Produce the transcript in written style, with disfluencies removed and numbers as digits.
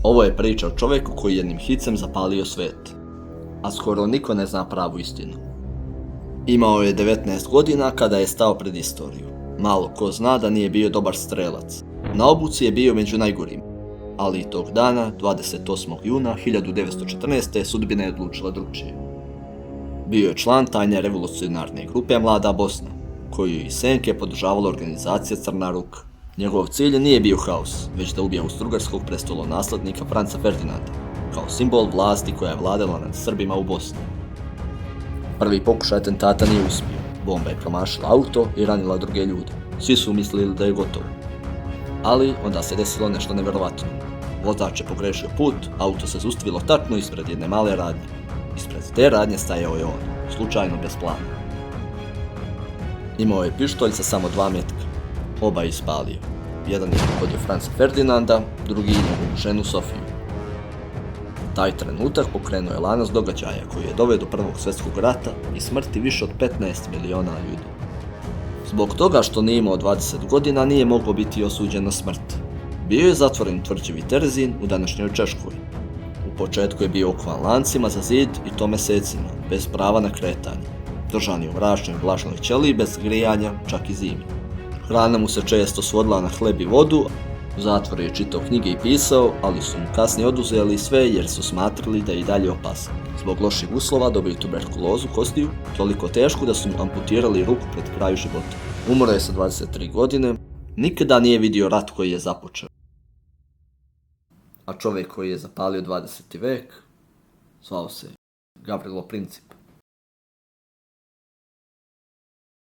Ovo je priča o čovjeku koji je jednim hicem zapalio svijet, a skoro niko ne zna pravu istinu. Imao je 19 godina kada je stao pred istoriju. Malo ko zna da nije bio dobar strelac. Na obuci je bio među najgorim, ali i tog dana, 28. juna 1914. sudbina je odlučila drugčije. Bio je član tajne revolucionarne grupe Mlada Bosna, koju iz senke podržavala organizacija Crna ruka. Njegov cilj nije bio haos, već da ubije austrougarskog prestolonaslednika Franca Ferdinanda, kao simbol vlasti koja je vladala nad Srbima u Bosni. Prvi pokušaj atentata nije uspio. Bomba je promašila auto i ranila druge ljude. Svi su mislili da je gotovo. Ali onda se desilo nešto nevjerovatno. Vozač je pogrešio put, auto se zaustavilo tačno ispred jedne male radnje. Ispred te radnje stajao je on, slučajno bez plana. Imao je pištolj sa samo 2 metka. Oba je ispalio. Jedan je pogodio Franca Ferdinanda, drugi njegovu ženu Sofiju. Taj trenutak pokrenuo je lanac događaja koji je doveo do Prvog svjetskog rata i smrti više od 15 miliona ljudi. Zbog toga što nije imao 20 godina nije mogao biti osuđen na smrt. Bio je zatvoren u tvrđavi Terezin u današnjoj Češkoj. U početku je bio okovan lancima za zid i to mjesecima, bez prava na kretanje. Držan je u mračnoj vlažnoj ćeliji bez grijanja, čak i zimi. Hrana mu se često svodila na hleb i vodu. U zatvoru je čitao knjige i pisao, ali su mu kasnije oduzeli sve jer su smatrali da je i dalje opasan. Zbog loših uslova dobio je tuberkulozu kostiju, toliko tešku da su mu amputirali ruku pred kraju života. Umro je sa 23 godine, nikada nije vidio rat koji je započeo. A čovjek koji je zapalio 20. vek zvao se Gavrilo Princip.